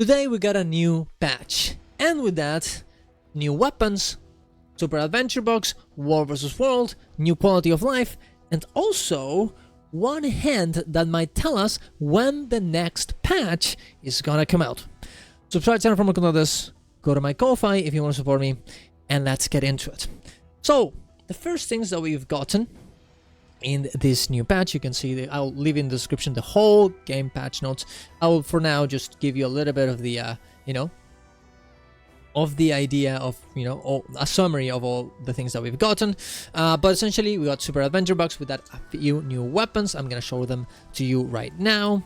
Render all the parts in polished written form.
Today we got a new patch, and with that, new weapons, Super Adventure Box, War vs. World, new quality of life, and also one hint that might tell us when the next patch is gonna come out. Subscribe to the channel for more content like this, go to my Ko-Fi if you want to support me, and let's get into it. So, the first things that we've gotten in this new patch, you can see I'll leave in the description the whole game patch notes. I will for now just give you a little bit of the of the idea of a summary of all the things that we've gotten, but essentially we got Super Adventure Box with that a few new weapons. I'm gonna show them to you right now.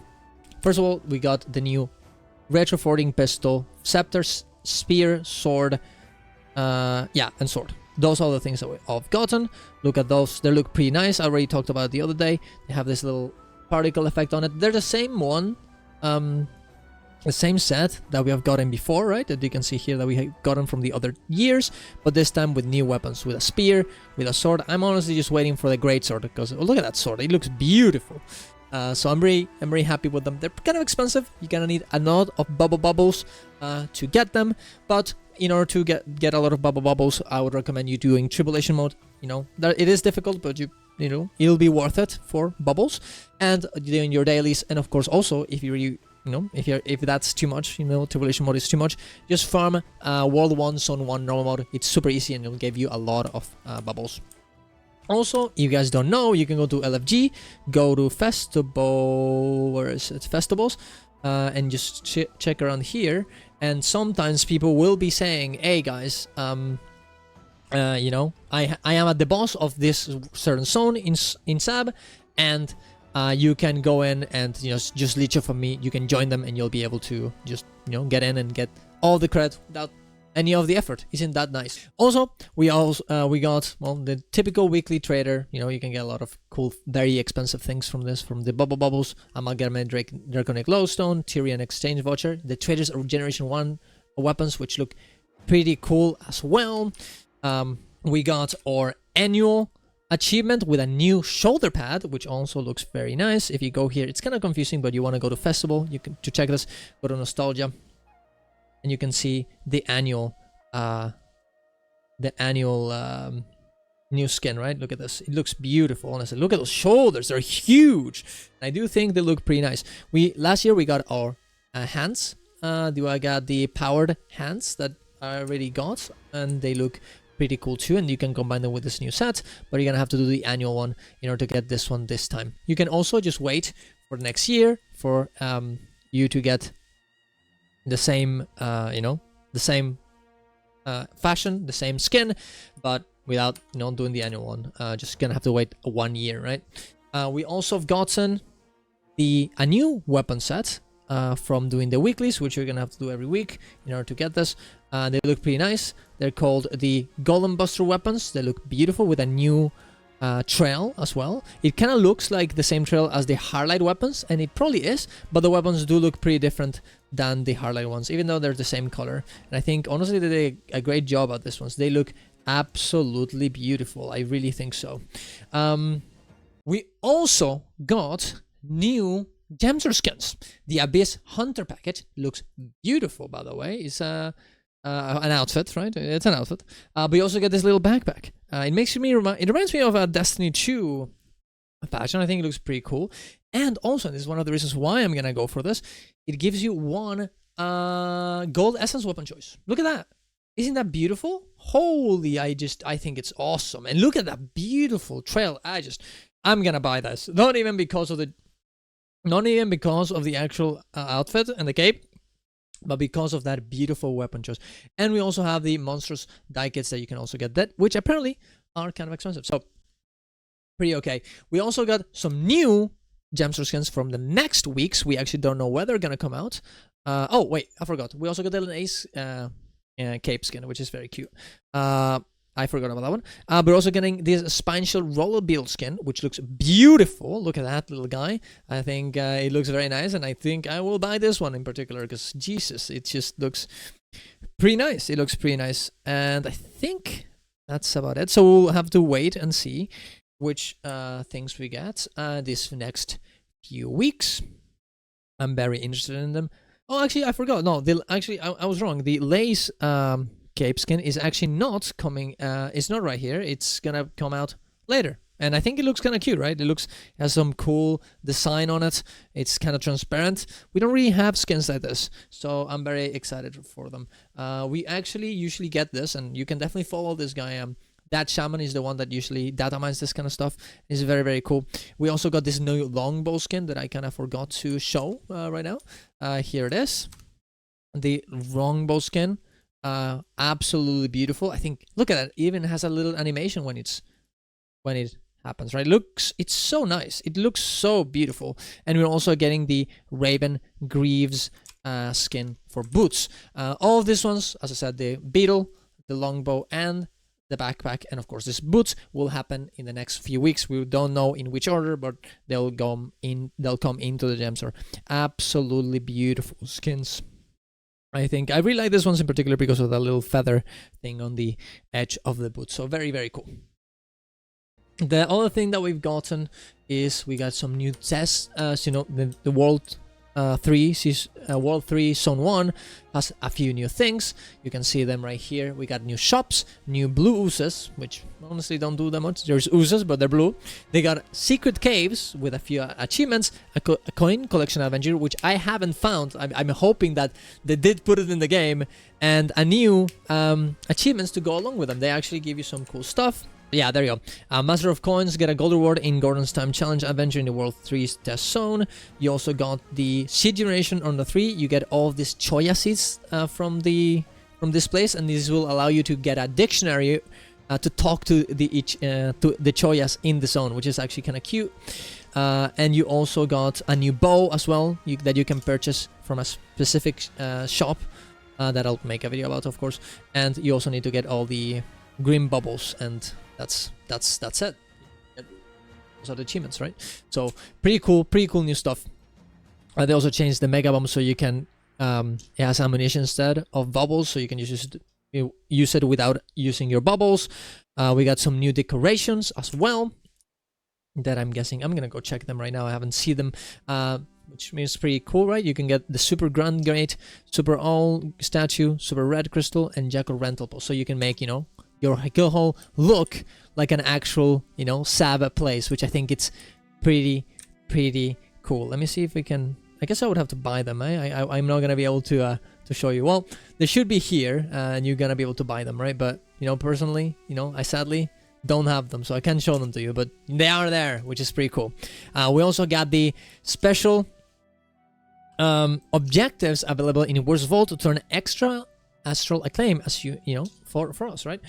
First of all, we got the new retroforging pistol, scepter, spear, sword, and sword. Those are the things that I've gotten. Look at those, they look pretty nice. I already talked about it the other day. They have this little particle effect on it. They're the same one, the same set that we have gotten before, right? That you can see here that we have gotten from the other years, but this time with new weapons, with a spear, with a sword. I'm honestly just waiting for the great sword because look at that sword, it looks beautiful. So I'm very happy with them. They're kind of expensive. You're gonna need a lot of bubbles to get them, but in order to get a lot of bubbles, I would recommend you doing tribulation mode. It is difficult, but it'll be worth it for bubbles and doing your dailies. And of course, also if you really if that's too much, tribulation mode is too much, just farm World 1, Zone 1, normal mode. It's super easy and it'll give you a lot of bubbles. Also, if you guys don't know, you can go to LFG, go to Festival, where is it? Festivals, and just check around here. And sometimes people will be saying, "Hey guys, I am at the boss of this certain zone in SAB, and you can go in and just leech off of me. You can join them, and you'll be able to just get in and get all the credit without any of the effort." Isn't that nice? Also, we got the typical weekly trader. You can get a lot of cool, very expensive things from this, from the bubbles, Amalgamate Draconic Lowstone, Tyrian Exchange Voucher, the Traders of Generation 1 weapons, which look pretty cool as well. We got our annual achievement with a new shoulder pad, which also looks very nice. If you go here, it's kind of confusing, but you want to go to Festival, to check this, go to Nostalgia, and you can see the annual new skin, right? Look at this, it looks beautiful. Honestly, look at those shoulders, they're huge. I do think they look pretty nice. Last year we got our hands. I got the powered hands that I already got, and they look pretty cool too, and you can combine them with this new set, but you're gonna have to do the annual one in order to get this one this time. You can also just wait for next year for you to get the same the same fashion, the same skin, but without doing the annual one. Just gonna have to wait 1 year, right? We also have gotten a new weapon set from doing the weeklies, which you're gonna have to do every week in order to get this. They look pretty nice. They're called the Golem Buster weapons. They look beautiful with a new trail as well. It kind of looks like the same trail as the Hardlight weapons, and it probably is, but the weapons do look pretty different than the Hardlight ones, even though they're the same color. And I think honestly they did a great job at this ones. They look absolutely beautiful. I really think so. We also got new Gemstore Skins. The Abyss Hunter package looks beautiful, by the way. It's an outfit, right? It's an outfit. But you also get this little backpack. It reminds me of a Destiny 2 patch, and I think it looks pretty cool. And also, this is one of the reasons why I'm gonna go for this. It gives you one gold essence weapon choice. Look at that. Isn't that beautiful? Holy, I think it's awesome. And look at that beautiful trail. I'm gonna buy this. Not even because of the actual outfit and the cape, but because of that beautiful weapon choice. And we also have the monstrous die kits that you can also get, which apparently are kind of expensive, so pretty okay. We also got some new Gemstore Skins from the next weeks. We actually don't know where they're gonna come out. Oh wait, I forgot. We also got the Ace cape skin, which is very cute. I forgot about that one. But also getting this Spine Shield Roller Build skin, which looks beautiful. Look at that little guy. I think it looks very nice, and I think I will buy this one in particular because Jesus, it just looks pretty nice. It looks pretty nice, and I think that's about it. So we'll have to wait and see which things we get this next few weeks. I'm very interested in them. Oh, actually, I forgot. No, I was wrong. The lace cape skin is actually not coming. It's not right here. It's gonna come out later. And I think it looks kind of cute, right? Has some cool design on it. It's kind of transparent. We don't really have skins like this, so I'm very excited for them. We actually usually get this, and you can definitely follow this guy. That shaman is the one that usually data mines this kind of stuff. It's very, very cool. We also got this new longbow skin that I kind of forgot to show right now. Here it is. The longbow skin. Absolutely beautiful. I think, look at that. It even has a little animation when it happens, right? It's so nice. It looks so beautiful. And we're also getting the Raven Greaves skin for boots. All of these ones, as I said, the beetle, the longbow, and the backpack, and of course this boots will happen in the next few weeks. We don't know in which order, but they'll come into the Gemstore. Absolutely beautiful skins. I think I really like this ones in particular because of that little feather thing on the edge of the boot. So very, very cool. The other thing that we've gotten is we got some new tests. The World 3 Zone 1 has a few new things. You can see them right here. We got new shops, new blue oozes, which honestly don't do that much. There's oozes, but they're blue. They got secret caves with a few achievements, a coin collection adventure, which I haven't found. I'm hoping that they did put it in the game, and a new achievements to go along with them. They actually give you some cool stuff. Yeah, there you go. Master of Coins, get a gold reward in Gordon's Time Challenge Adventure in the World 3 Test Zone. You also got the seed generation on the 3. You get all of these choya seeds from this place, and this will allow you to get a dictionary to talk to the choyas in the zone, which is actually kind of cute. And you also got a new bow as well that you can purchase from a specific shop that I'll make a video about, of course. And you also need to get all the green bubbles, and that's it. Those are the achievements, right? So pretty cool new stuff. They also changed the mega bomb so you can it has ammunition instead of bubbles, so you can use it without using your bubbles. We got some new decorations as well that I'm guessing I'm gonna go check them right now. I haven't seen them, which means pretty cool, right? You can get the super grand great, super owl statue, super red crystal, and jackal rental post, so you can make your whole look like an actual, SAB place, which I think it's pretty cool. Let me see if we can. I guess I would have to buy them. I'm not gonna be able to show you. Well, they should be here, and you're gonna be able to buy them, right? But personally, I sadly don't have them, so I can't show them to you. But they are there, which is pretty cool. We also got the special objectives available in Worst Vault to turn extra astral acclaim as for us, right?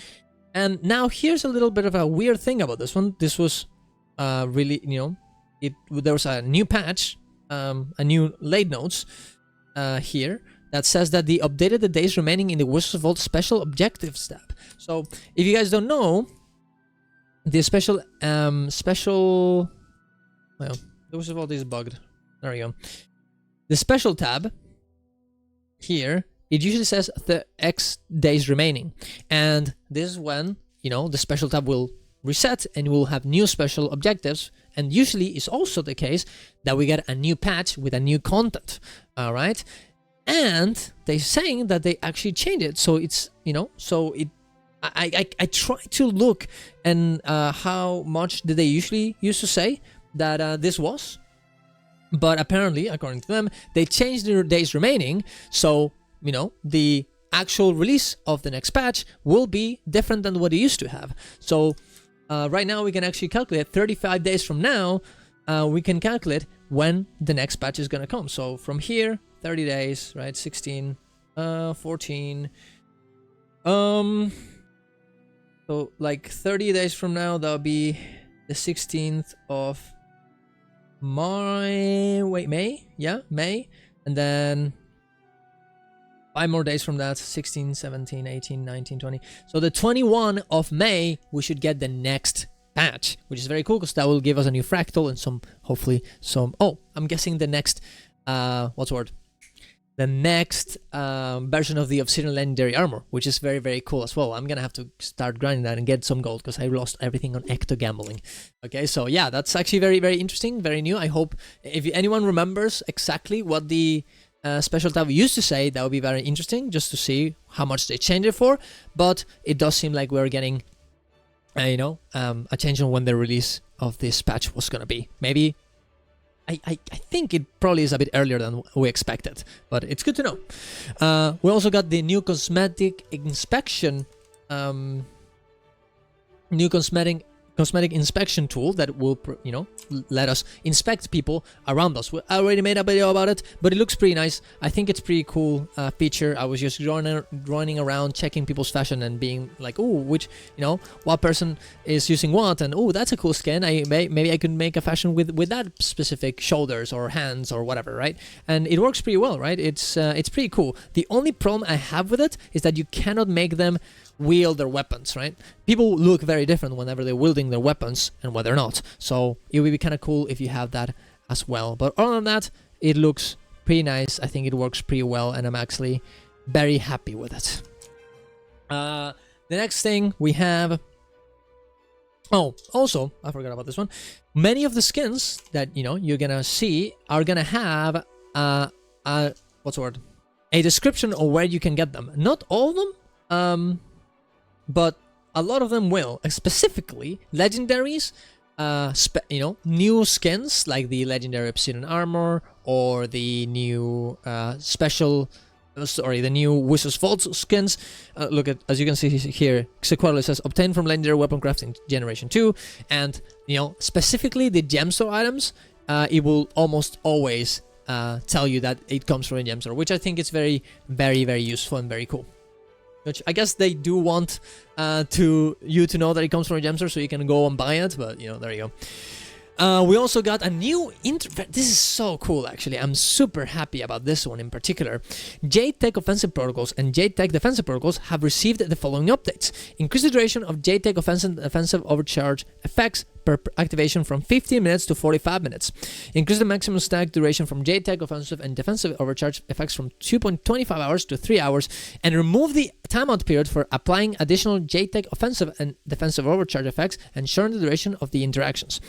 And now here's a little bit of a weird thing about this one. This was really, there was a new patch, a new late notes here that says that they updated the days remaining in the Wizards Vault special objectives tab. So if you guys don't know, the special well, the Wizards Vault is bugged. There we go. The special tab here, it usually says the X days remaining, and this is when the special tab will reset and we'll have new special objectives. And usually it's also the case that we get a new patch with a new content. All right, and they're saying that they actually changed it, so it's I try to look and how much did they usually used to say that this was, but apparently according to them they changed their days remaining, so the actual release of the next patch will be different than what it used to have. So right now we can actually calculate 35 days from now. We can calculate when the next patch is gonna come. So from here, 30 days, right? 16, 14. So like 30 days from now, that'll be the 16th of May. Yeah, May, and then 5 more days from that, 16, 17, 18, 19, 20. So the 21 of May, we should get the next patch, which is very cool because that will give us a new fractal and hopefully some, I'm guessing the next, what's the word? The next version of the Obsidian Legendary Armor, which is very, very cool as well. I'm going to have to start grinding that and get some gold because I lost everything on ecto gambling. Okay, so yeah, that's actually very, very interesting, very new. I hope if anyone remembers exactly what the special tab. We used to say that would be very interesting just to see how much they change it for, but it does seem like we're getting, a change on when the release of this patch was gonna be. Maybe, I think it probably is a bit earlier than we expected, but it's good to know. We also got the new cosmetic inspection, cosmetic inspection tool that will, let us inspect people around us. I already made a video about it, but it looks pretty nice. I think it's pretty cool feature. I was just running around checking people's fashion and being like, oh, which, what person is using what, and oh, that's a cool skin. Maybe I could make a fashion with that specific shoulders or hands or whatever, right? And it works pretty well, right? It's pretty cool. The only problem I have with it is that you cannot make them wield their weapons, right? People look very different whenever they're wielding their weapons and when they're not. So it would be kind of cool if you have that as well. But other than that, it looks pretty nice. I think it works pretty well, and I'm actually very happy with it. The next thing we have... Oh, also, I forgot about this one. Many of the skins that, you're gonna see are gonna have what's the word? A description of where you can get them. Not all of them, but a lot of them will. Specifically, legendaries, new skins like the legendary obsidian armor or the new the new Wizard's Vault skins. Look at, as you can see here, Sequel says obtained from legendary weapon crafting generation 2, and specifically the gemstore items. It will almost always tell you that it comes from a gemstore, which I think is very, very, very useful and very cool. Which I guess they do want to know that it comes from a gemstore, so you can go and buy it. But there you go. We also got a new this is so cool, actually. I'm super happy about this one in particular. Jade Tech Offensive Protocols and Jade Tech Defensive Protocols have received the following updates. Increase the duration of Jade Tech Offensive and Defensive Overcharge effects per activation from 15 minutes to 45 minutes. Increase the maximum stack duration from Jade Tech Offensive and Defensive Overcharge effects from 2.25 hours to 3 hours, and remove the timeout period for applying additional Jade Tech Offensive and Defensive Overcharge effects and shorten the duration of the interactions.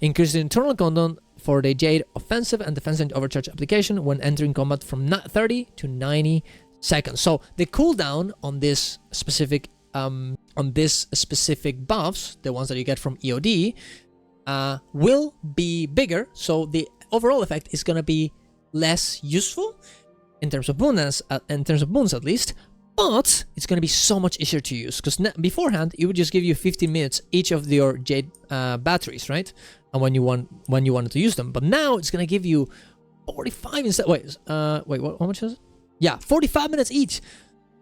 Increase the internal cooldown for the Jade Offensive and Defensive Overcharge application when entering combat from 30 to 90 seconds. So the cooldown on this specific buffs, the ones that you get from EOD, will be bigger, so the overall effect is going to be less useful in terms of boons, at least, but it's going to be so much easier to use, because beforehand it would just give you 15 minutes each of your Jade batteries, right? And when you wanted to use them, but now it's going to give you 45 instead. Wait, how much is it? Yeah, 45 minutes each.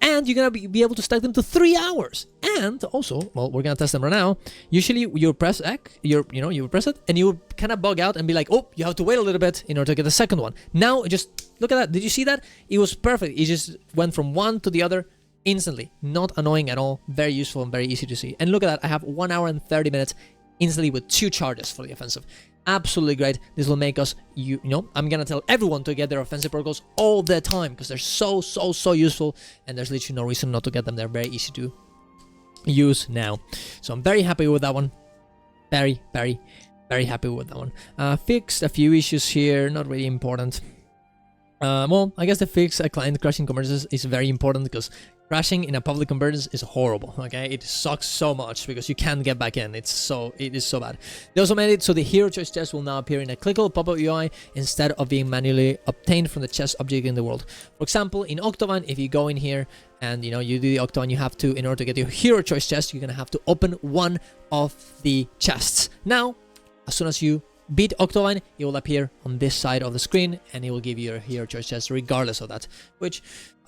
And you're going to be able to stack them to 3 hours. And also, well, we're going to test them right now. Usually you press X, you press it, and you kind of bug out and be like, oh, you have to wait a little bit in order to get the second one. Now, just look at that. Did you see that? It was perfect. It just went from one to the other instantly. Not annoying at all. Very useful and very easy to see. And look at that. I have 1 hour and 30 minutes instantly with 2 charges for the offensive. Absolutely great. This will make us, I'm gonna tell everyone to get their offensive protocols all the time, because they're so useful, and there's literally no reason not to get them. They're very easy to use now. So I'm very happy with that one. Very, very, very happy with that one. Fixed a few issues here, not really important. Well, I guess the fix client crashing conversions is very important, because crashing in a public convergence is horrible, okay? It sucks so much because you can't get back in. It is so bad. They also made it so the hero choice chest will now appear in a clickable pop-up UI instead of being manually obtained from the chest object in the world. For example, in Octovan, if you go in here and you do the Octovan, you have to, in order to get your hero choice chest, you're gonna have to open one of the chests. Now, as soon as you beat Octovan, it will appear on this side of the screen, and it will give you your hero choice chest regardless of that. Which,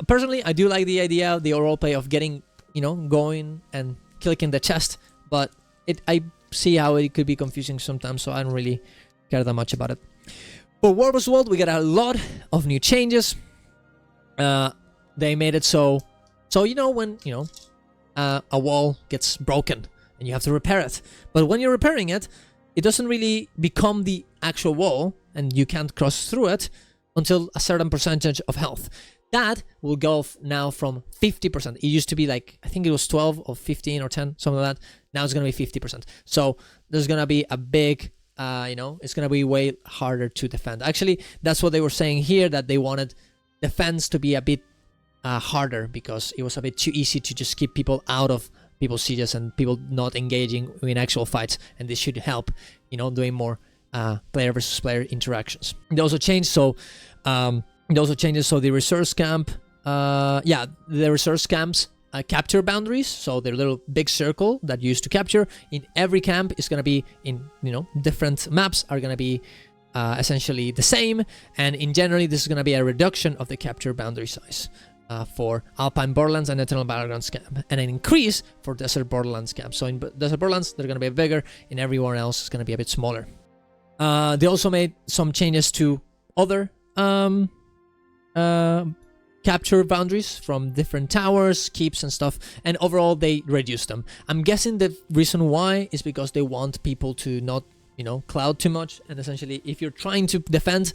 personally, I do like the idea, the roleplay of getting, going and clicking the chest, but I see how it could be confusing sometimes, so I don't really care that much about it. For War vs. World, we got a lot of new changes. They made it so when a wall gets broken and you have to repair it, but when you're repairing it, it doesn't really become the actual wall, and you can't cross through it until a certain percentage of health. That will go now from 50%. It used to be like, I think it was 12 or 15 or 10, something like that. Now it's going to be 50%. So there's going to be a big, it's going to be way harder to defend. Actually, that's what they were saying here, that they wanted defense to be a bit harder, because it was a bit too easy to just keep people out of people's sieges and people not engaging in actual fights, and this should help, you know, doing more player versus player interactions. They also changed so the resource camp, the resource camps capture boundaries. So the little big circle that you used to capture in every camp is going to be in, you know, different maps are going to be essentially the same, and in generally this is going to be a reduction of the capture boundary size for Alpine Borderlands and Eternal Battlegrounds camp, and an increase for Desert Borderlands camp. So in Desert Borderlands they're going to be bigger, and everywhere else is going to be a bit smaller. They also made some changes to other capture boundaries from different towers, keeps and stuff, and overall they reduced them. I'm guessing the reason why is because they want people to not, you know, cloud too much, and essentially if you're trying to defend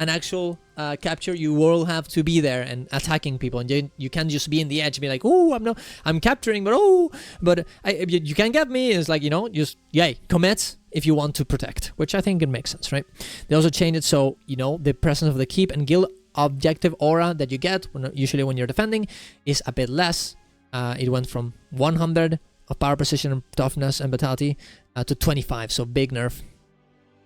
an actual capture, you will have to be there and attacking people, and you can't just be in the edge and be like, oh, I'm capturing, but you can't get me. It's like, you know, just commit if you want to protect, which I think it makes sense, right? They also changed it so, you know, the presence of the keep and guild objective aura that you get usually when you're defending is a bit less. It went from 100 of power, precision, toughness, and vitality to 25, so big nerf.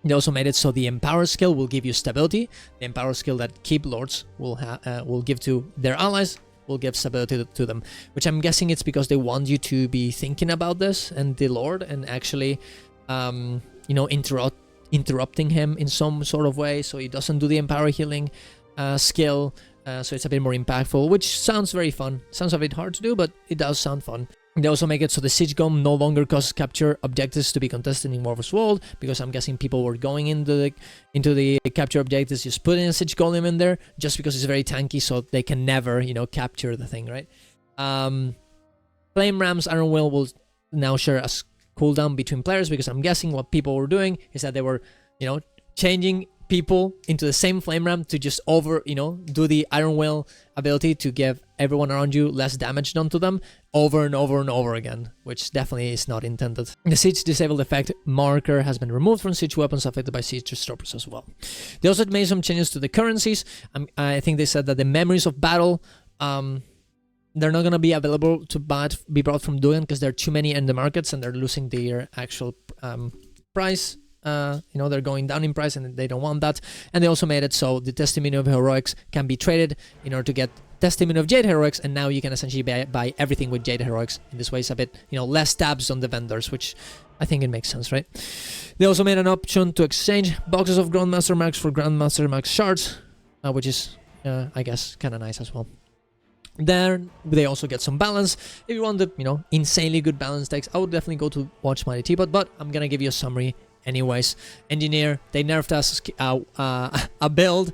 They also made it so the Empower skill will give you stability. The Empower skill that Keep Lords will give to their allies will give stability to them, which I'm guessing it's because they want you to be thinking about this and the Lord, and actually, you know, interrupting him in some sort of way, so he doesn't do the Empower healing skill, so it's a bit more impactful, which sounds very fun. Sounds a bit hard to do, but it does sound fun. They also make it so the Siege Golem no longer causes capture objectives to be contested in War vs. World, because I'm guessing people were going into the capture objectives, just putting a Siege Golem in there, just because it's very tanky, so they can never, you know, capture the thing, right? Flame Ram's Iron Will now share a cooldown between players, because I'm guessing what people were doing is that they were, you know, changing people into the same flame ram to just do the Iron Will ability to give everyone around you less damage done to them over and over and over again, which definitely is not intended. The Siege Disabled effect marker has been removed from siege weapons affected by siege disruptors as well. They also made some changes to the currencies. I think they said that the memories of battle, they're not going to be available to be brought from Dugan, because there are too many in the markets and they're losing their actual price. They're going down in price, and they don't want that. And they also made it so the Testimony of Heroics can be traded in order to get Testimony of Jade Heroics, and now you can essentially buy everything with Jade Heroics. In this way, it's a bit, less tabs on the vendors, which I think it makes sense, right? They also made an option to exchange boxes of Grandmaster Marks for Grandmaster Marks shards, which is, I guess, kind of nice as well. Then they also get some balance. If you want the, insanely good balance decks, I would definitely go to Watch Mighty Teapot, but I'm gonna give you a summary anyways. Engineer, they nerfed us a build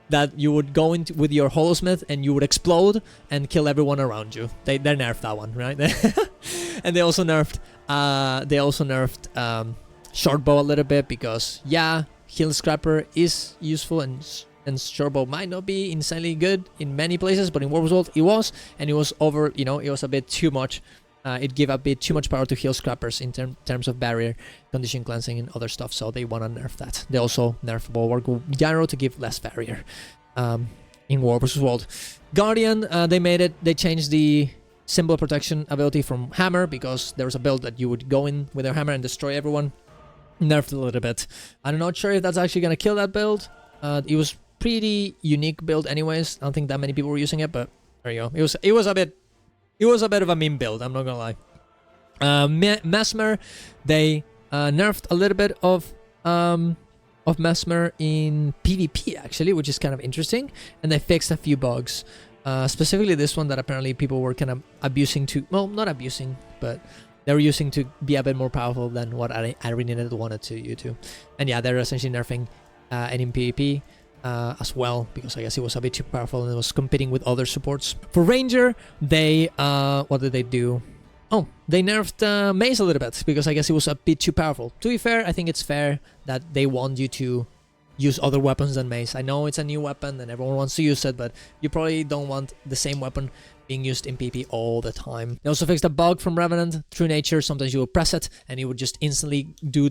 that you would go into with your Holosmith and you would explode and kill everyone around you. They nerfed that one, right? And they also nerfed Shortbow a little bit, because Heal Scrapper is useful, and Shortbow might not be insanely good in many places, but in War World it was, and it was over, it was a bit too much. It gave a bit too much power to Heal Scrappers in terms of barrier, condition cleansing, and other stuff, so they want to nerf that. They also nerf Bulwark Gyro to give less barrier in War vs. World. Guardian, they changed the Symbol of Protection ability from Hammer, because there was a build that you would go in with your hammer and destroy everyone. Nerfed a little bit. I'm not sure if that's actually going to kill that build. It was pretty unique build anyways. I don't think that many people were using it, but there you go. It was a bit of a meme build, I'm not gonna lie. Mesmer, they nerfed a little bit of Mesmer in PvP actually, which is kind of interesting, and they fixed a few bugs. Specifically this one that apparently people were kind of abusing to, well, not abusing, but they were using to be a bit more powerful than what Arenanet wanted you to. And yeah, they're essentially nerfing it in PvP. As well, because I guess it was a bit too powerful and it was competing with other supports. For Ranger, they what did they do? Oh, they nerfed Mace a little bit, because I guess it was a bit too powerful. To be fair, I think it's fair that they want you to use other weapons than Mace. I know it's a new weapon and everyone wants to use it, but you probably don't want the same weapon being used in PP all the time. They also fixed a bug from Revenant. True Nature, sometimes you will press it and it would just instantly do,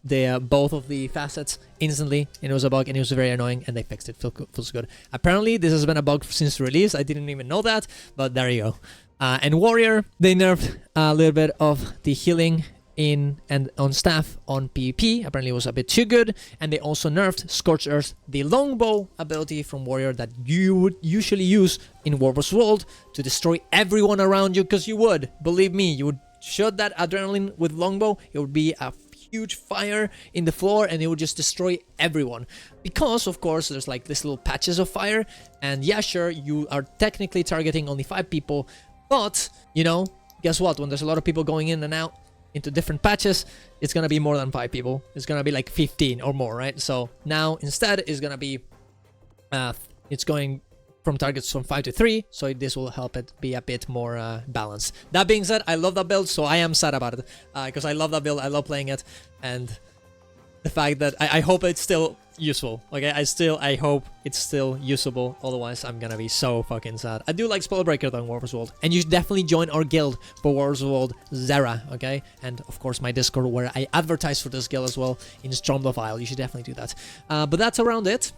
both of the facets instantly, and it was a bug, and it was very annoying, and they fixed it. Feels good. Apparently, this has been a bug since release. I didn't even know that, but there you go. And Warrior, they nerfed a little bit of the healing in and on staff on PvP. Apparently, it was a bit too good, and they also nerfed Scorched Earth, the longbow ability from Warrior that you would usually use in War vs. World to destroy everyone around you, because you would, believe me, you would shoot that adrenaline with longbow. It would be a huge fire in the floor, and it would just destroy everyone, because of course there's like these little patches of fire, and yeah, sure, you are technically targeting only 5 people, but you know, guess what, when there's a lot of people going in and out into different patches, it's gonna be more than 5 people. It's gonna be like 15 or more, right? So now instead it's gonna be it's going from targets from 5 to 3, so this will help it be a bit more balanced. That being said, I love that build, so I am sad about it, because I love that build, I love playing it, and the fact that I hope it's still useful, okay? I hope it's still usable, otherwise I'm gonna be so fucking sad. I do like Spellbreaker though in War vs. World, and you should definitely join our guild for War vs. World Zera, okay? And of course my Discord, where I advertise for this guild as well in Stormfile. You should definitely do that. But that's around it.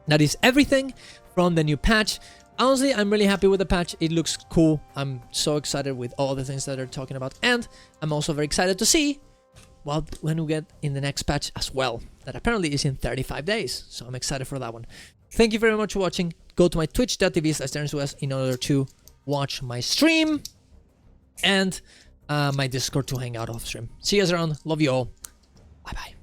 That is everything from the new patch. Honestly, I'm really happy with the patch. It looks cool. I'm so excited with all the things that they're talking about, and I'm also very excited to see when we get in the next patch as well, that apparently is in 35 days, so I'm excited for that one. Thank you very much for watching. Go to my twitch.tv/TerrenceWest in order to watch my stream, and my Discord to hang out off stream. See you guys around. Love you all. Bye bye.